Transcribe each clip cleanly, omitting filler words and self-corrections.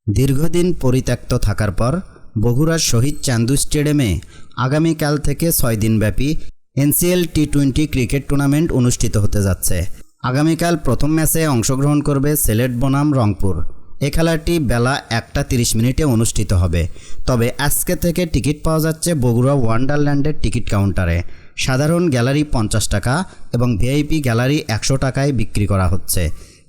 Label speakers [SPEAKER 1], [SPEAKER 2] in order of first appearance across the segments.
[SPEAKER 1] দীর্ঘদিন পরিত্যক্ত থাকার পর বগুড়ার শহীদ চান্দু স্টেডিয়ামে আগামীকাল থেকে 6 দিনব্যাপী এনসিএল টি20 ক্রিকেট টুর্নামেন্ট অনুষ্ঠিত হতে যাচ্ছে। আগামীকাল প্রথম ম্যাচে অংশগ্রহণ করবে সিলেট বনাম রংপুর। এই খেলাটি বেলা 1:30 অনুষ্ঠিত হবে। তবে আজকে থেকে টিকিট পাওয়া যাচ্ছে বগুড়া ওয়ান্ডারল্যান্ডের টিকিট কাউন্টারে। সাধারণ গ্যালারি 50 টাকা এবং ভিআইপি গ্যালারি 100 টাকায় বিক্রি করা হচ্ছে।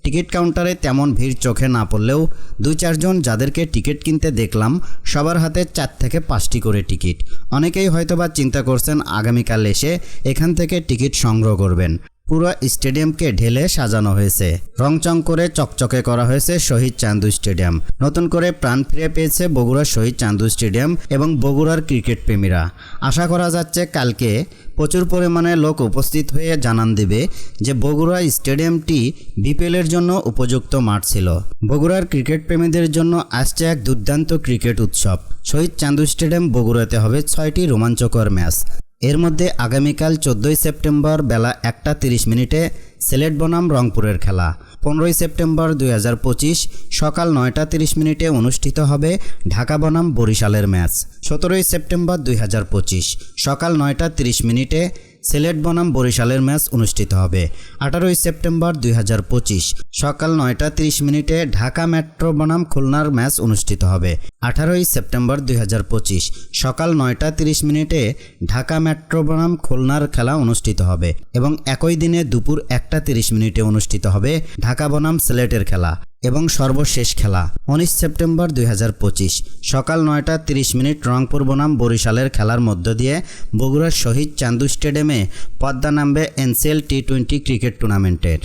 [SPEAKER 1] টিকিট কাউন্টারে তেমন ভিড় চোখে না পড়লেও 2-4 জন যাদেরকে টিকিট কিনতে দেখলাম সবার হাতে 4 থেকে 5টি করে টিকিট। অনেকেই হয়তোবা চিন্তা করছেন আগামীকাল এসে এখান থেকে টিকিট সংগ্রহ করবেন। পুরো স্টেডিয়ামকে ঢেলে সাজানো হয়েছে, রংচং করে চকচকে করা হয়েছে শহীদ চান্দু স্টেডিয়াম। নতুন করে প্রাণ ফিরে পেয়েছে বগুড়ার শহীদ চান্দু স্টেডিয়াম এবং বগুড়ার ক্রিকেট প্রেমীরা। আশা করা যাচ্ছে কালকে প্রচুর পরিমাণে লোক উপস্থিত হয়ে জানান দেবে যে বগুড়া স্টেডিয়ামটি বিপিএলের জন্য উপযুক্ত মাঠ ছিল। বগুড়ার ক্রিকেট প্রেমীদের জন্য আসছে এক দুর্দান্ত ক্রিকেট উৎসব। শহীদ চান্দু স্টেডিয়াম বগুড়াতে হবে 6টি রোমাঞ্চকর ম্যাচ। এর মধ্যে আগামীকাল 14 সেপ্টেম্বর বেলা 1:30 সিলেট বনাম রংপুরের খেলা। 15 সেপ্টেম্বর 2025 সকাল 9:30 অনুষ্ঠিত হবে ঢাকা বনাম বরিশালের ম্যাচ। 17 সেপ্টেম্বর 2025 সকাল 9:30 সিলেট বনাম বরিশালের ম্যাচ অনুষ্ঠিত হবে। 18 সেপ্টেম্বর 2025 সকাল 9:30 ঢাকা মেট্রো বনাম খুলনার ম্যাচ অনুষ্ঠিত হবে। 18 সেপ্টেম্বর 2025 সকাল 9:30 ঢাকা মেট্রো বনাম খুলনার খেলা অনুষ্ঠিত হবে এবং একই দিনে দুপুর 1:30 অনুষ্ঠিত হবে ঢাকা বনাম সিলেটের খেলা। এবং সর্বশেষ খেলা 19 সেপ্টেম্বর 2025 সকাল 9:30 রংপুর বনাম বরিশালের খেলার মধ্য দিয়ে বগুড়ার শহীদ চান্দু স্টেডিয়ামে পদ্মা নামবে এনসিএল টি20 ক্রিকেট টুর্নামেন্টের।